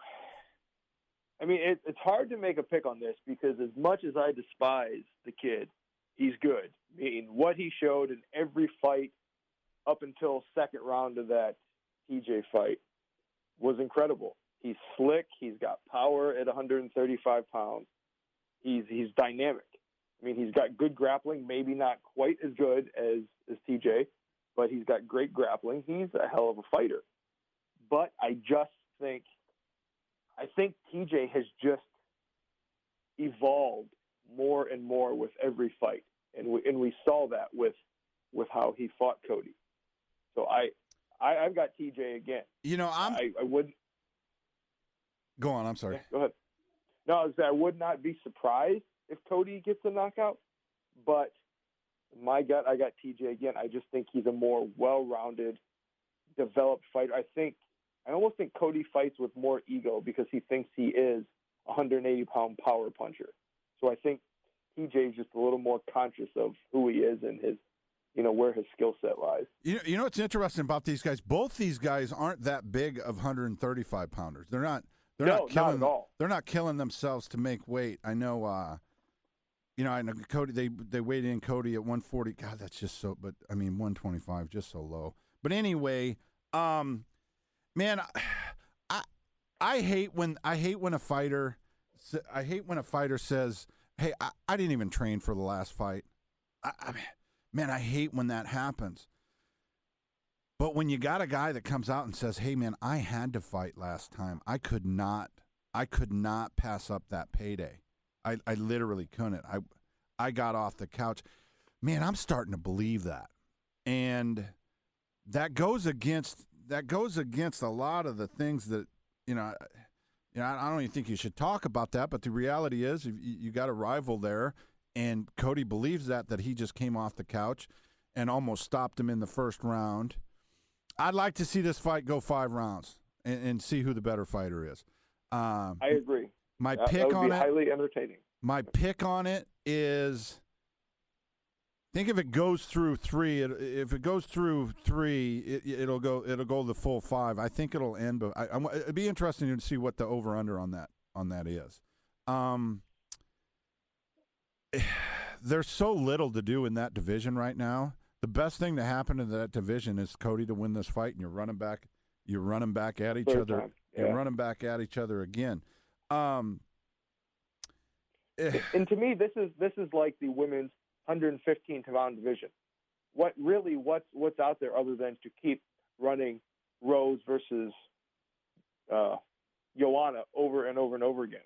I mean, it's hard to make a pick on this because as much as I despise the kid, he's good. I mean, what he showed in every fight up until second round of that TJ fight was incredible. He's slick. He's got power at 135 pounds. He's dynamic. I mean, he's got good grappling, maybe not quite as good as TJ, but he's got great grappling. He's a hell of a fighter. But I think TJ has just evolved more and more with every fight, and we saw that with how he fought Cody. So I've got TJ again. I wouldn't go on. I'm sorry. Yeah, go ahead. No, I would not be surprised if Cody gets a knockout, but my gut, I got TJ again. I just think he's a more well-rounded, developed fighter. I almost think Cody fights with more ego because he thinks he is a 180-pound power puncher. So I think TJ is just a little more conscious of who he is and his, where his skill set lies. You know what's interesting about these guys? Both these guys aren't that big of 135 pounders. They're not killing, not at all. They're not killing themselves to make weight. I know. I know Cody. They weighed in Cody at 140. God, that's just so. But I mean, 125, just so low. But anyway, man, I hate when a fighter says, "Hey, I didn't even train for the last fight." I hate when that happens. But when you got a guy that comes out and says, "Hey, man, I had to fight last time. I could not pass up that payday. I literally couldn't. I got off the couch." Man, I'm starting to believe that, and that goes against a lot of the things that I don't even think you should talk about that. But the reality is, you got a rival there, and Cody believes that he just came off the couch and almost stopped him in the first round. I'd like to see this fight go 5 rounds and see who the better fighter is. I agree. My that pick would on be it. Highly entertaining. My pick on it is. I think if it goes through 3, it'll go the full 5. I think it'll end, but it'd be interesting to see what the over under on that is. There's so little to do in that division right now. The best thing to happen in that division is Cody to win this fight, and you're running back at each Third other, time. and Yeah. running back at each other again. And to me, this is like the women's 115-pound division. What's out there other than to keep running Rose versus Joanna over and over and over again?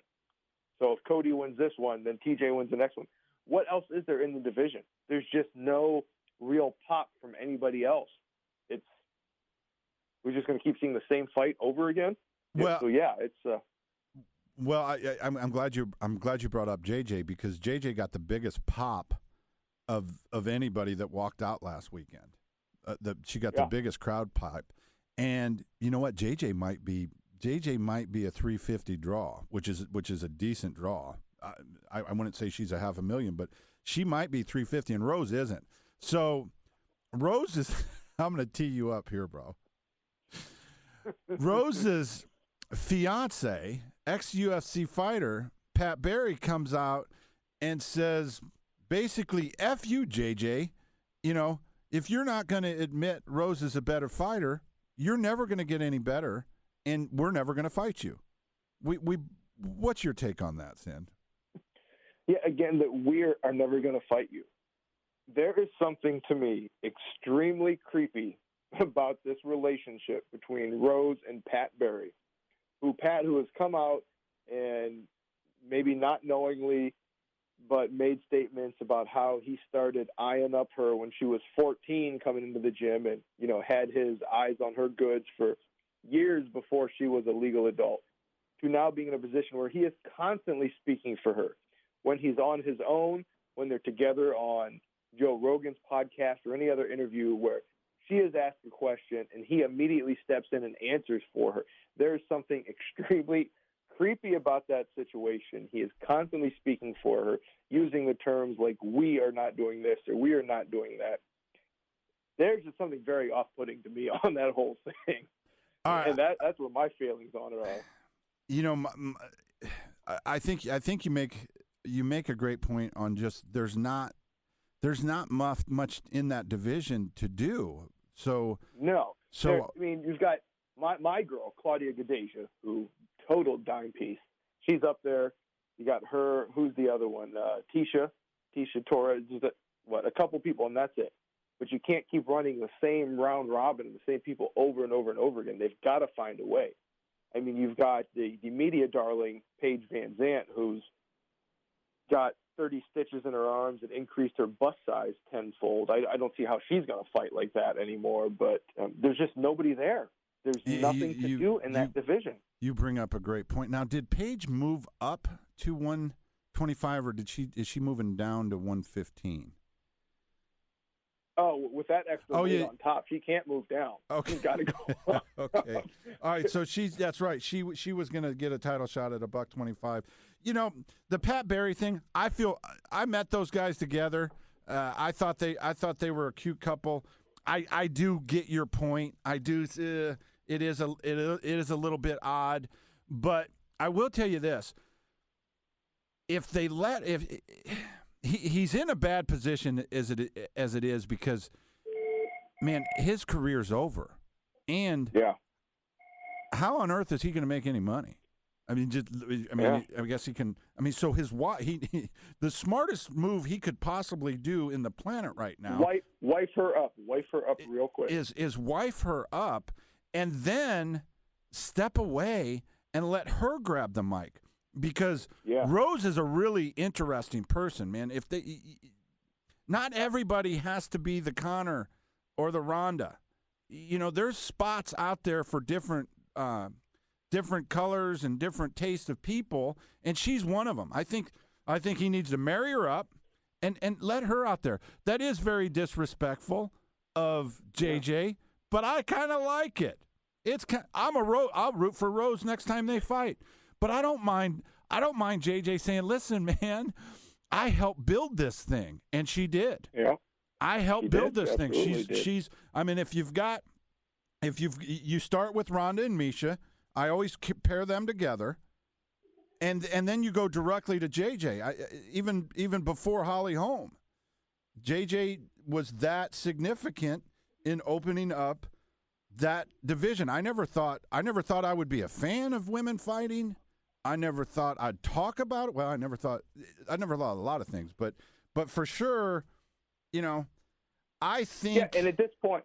So if Cody wins this one, then TJ wins the next one. What else is there in the division? There's just no real pop from anybody else. We're just going to keep seeing the same fight over again. Well, so yeah, it's. Well, I'm glad you brought up JJ, because JJ got the biggest pop of anybody that walked out last weekend. She got the biggest crowd pop, and you know what? JJ might be a 350 draw, which is a decent draw. I wouldn't say she's a $500,000, but she might be 350, and Rose isn't. So Rose is. I'm going to tee you up here, bro. Rose's fiance, ex-UFC fighter Pat Barry, comes out and says, basically, F you, JJ. If you're not going to admit Rose is a better fighter, you're never going to get any better, and we're never going to fight you. What's your take on that, Sin? Yeah, again, that we are never going to fight you. There is something to me extremely creepy about this relationship between Rose and Pat Barry, who has come out and maybe not knowingly, but made statements about how he started eyeing up her when she was 14 coming into the gym, and, had his eyes on her goods for years before she was a legal adult, to now being in a position where he is constantly speaking for her. When he's on his own, when they're together on Joe Rogan's podcast or any other interview where she is asked a question and he immediately steps in and answers for her. There is something extremely creepy about that situation. He is constantly speaking for her, using the terms like, we are not doing this or we are not doing that. There's just something very off-putting to me on that whole thing. All right. And that's where my feelings on it are. I think you make a great point on just there's not much in that division to do. So no. You've got my girl Claudia Gadeja, who total dime piece. She's up there. You got her. Who's the other one? Tisha Torres. A couple people, and that's it. but you can't keep running the same round robin and the same people over and over and over again. They've got to find a way. I mean, you've got the media darling Paige Van Zandt, who's got 30 stitches in her arms and increased her bust size tenfold. I don't see how she's going to fight like that anymore, but there's just nobody there. There's nothing to do in that division. You bring up a great point. Now, did Paige move up to 125, or is she moving down to 115? Oh, with that extra weight on top, she can't move down. Okay. She's got to go. Okay. All right. So that's right. She was going to get a title shot at $125. You know, the Pat Barry thing. I met those guys together. I thought they were a cute couple. I do get your point. I do. It is a little bit odd, but I will tell you this: he's in a bad position as it is, because, man, his career's over, and how on earth is he going to make any money? I guess he can. I mean, so his wife, the smartest move he could possibly do in the planet right now, wife her up real quick, is wife her up, and then step away and let her grab the mic. Because Rose is a really interesting person, man. Not everybody has to be the Conor or the Ronda. You know, there's spots out there for different colors and different tastes of people, and she's one of them. I think he needs to marry her up and let her out there. That is very disrespectful of JJ, but I kind of like it. I'll root for Rose next time they fight. But I don't mind JJ saying, "Listen, man, I helped build this thing," and she did. Yeah, I helped build this thing. She's. I mean, if you start with Ronda and Misha, I always pair them together, and then you go directly to JJ. Even before Holly Holm, JJ was that significant in opening up that division. I never thought I would be a fan of women fighting. I never thought I'd talk about it. Well, I never thought a lot of things, but for sure, you know, I think. Yeah, and at this point,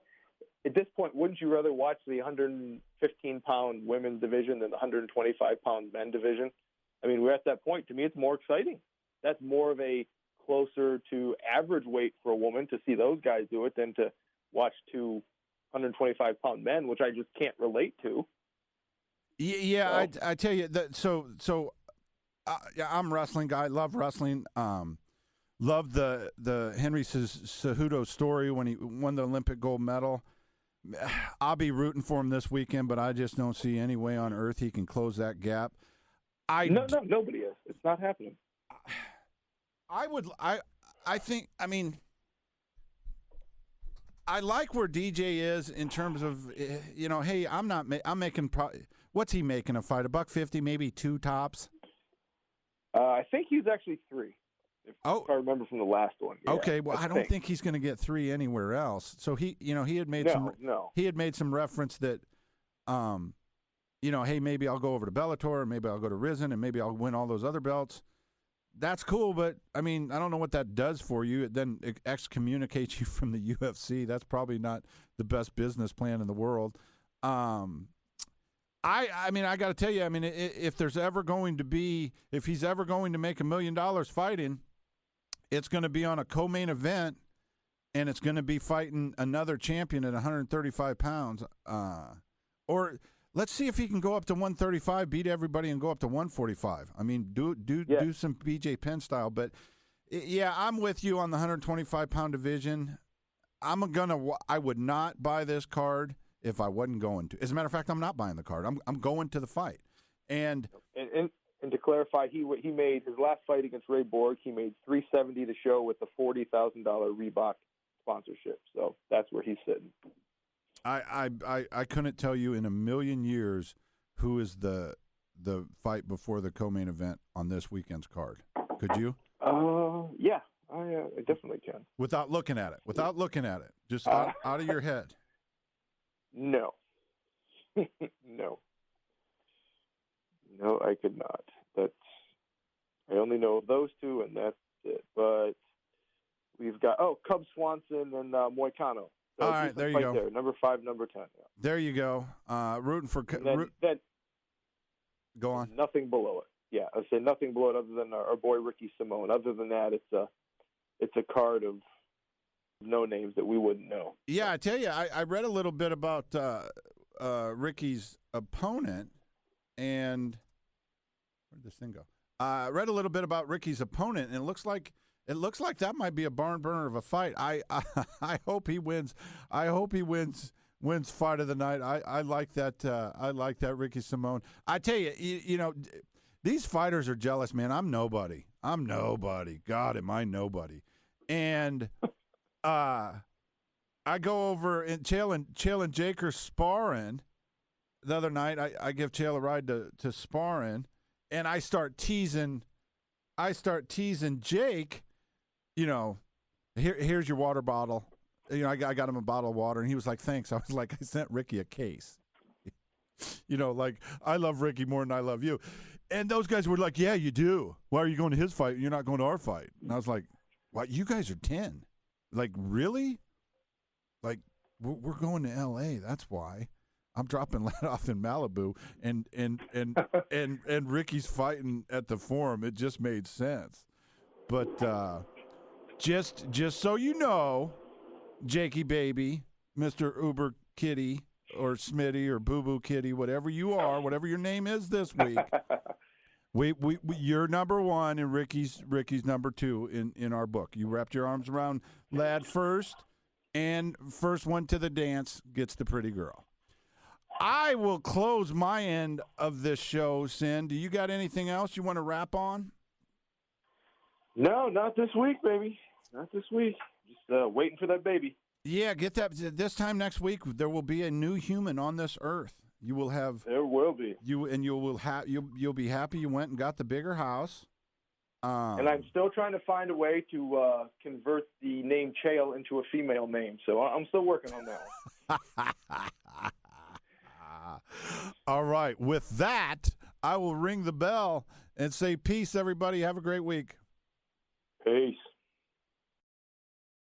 wouldn't you rather watch the 115-pound women's division than the 125-pound men division? I mean, we're at that point. To me, it's more exciting. That's more of a closer to average weight for a woman to see those guys do it than to watch two 125-pound men, which I just can't relate to. Yeah, so. I tell you that. So, I'm a wrestling guy. Love wrestling. Love the Henry Cejudo story when he won the Olympic gold medal. I'll be rooting for him this weekend, but I just don't see any way on earth he can close that gap. Nobody is. It's not happening. I think. I mean, I like where DJ is in terms of, you know, hey, I'm making. What's he making a fight? $150, maybe 2 tops. I think he's actually 3. If I remember from the last one. Yeah, okay, well, I don't think he's going to get 3 anywhere else. So he had made some reference that, you know, hey, maybe I'll go over to Bellator, or maybe I'll go to Rizin, and maybe I'll win all those other belts. That's cool, but I mean, I don't know what that does for you. It then excommunicates you from the UFC. That's probably not the best business plan in the world. I mean, I got to tell you, I mean, if he's ever going to make $1 million fighting, it's going to be on a co-main event, and it's going to be fighting another champion at 135 pounds. Or let's see if he can go up to 135, beat everybody, and go up to 145. I mean, do some BJ Penn style. But yeah, I'm with you on the 125-pound division. I would not buy this card if I wasn't going to. As a matter of fact, I'm not buying the card. I'm going to the fight. And to clarify, he made his last fight against Ray Borg. He made $370 to show with the $40,000 Reebok sponsorship. So that's where he's sitting. I couldn't tell you in a million years who is the fight before the co-main event on this weekend's card. Could you? Yeah, I definitely can. Without looking at it, just out of your head. No. No, I could not. I only know of those two, and that's it. But we we've got Cub Swanson and Moicano. So all right, there you go. There. Number 5, number 10. Yeah. There you go. Rooting for. Then go on. Nothing below it. Yeah, I say nothing below it other than our boy Ricky Simone. Other than that, it's a card of no names that we wouldn't know. Yeah, I tell you, I read a little bit about Ricky's opponent, and where did this thing go? I read a little bit about Ricky's opponent, and it looks like that might be a barn burner of a fight. I hope he wins. I hope he wins fight of the night. I like that. I like that Ricky Simone. I tell you, you know, these fighters are jealous, man. I'm nobody. God, am I nobody? And I go over and Chael and Jake are sparring the other night. I give Chael a ride to sparring, and I start teasing Jake. You know, here's your water bottle. You know, I got him a bottle of water, and he was like, thanks. I was like, I sent Ricky a case. You know, like, I love Ricky more than I love you. And those guys were like, yeah, you do. Why are you going to his fight? You're not going to our fight. And I was like, what? You guys are 10. Like, really? Like, we're going to L.A. That's why. I'm dropping lead off in Malibu, and Ricky's fighting at the Forum. It just made sense. But just so you know, Jakey baby, Mr. Uber Kitty or Smitty or Boo Boo Kitty, whatever you are, whatever your name is this week, we you're number 1 and Ricky's number 2 in our book. You wrapped your arms around Lad first, and first one to the dance gets the pretty girl. I will close my end of this show, Sin. Do you got anything else you want to wrap on? No, not this week, baby. Not this week. Just waiting for that baby. Yeah, get that. This time next week, there will be a new human on this earth. You will have. There will be. You'll be happy you went and got the bigger house. And I'm still trying to find a way to convert the name Chael into a female name. So I'm still working on that one. All right. With that, I will ring the bell and say peace, everybody. Have a great week. Peace.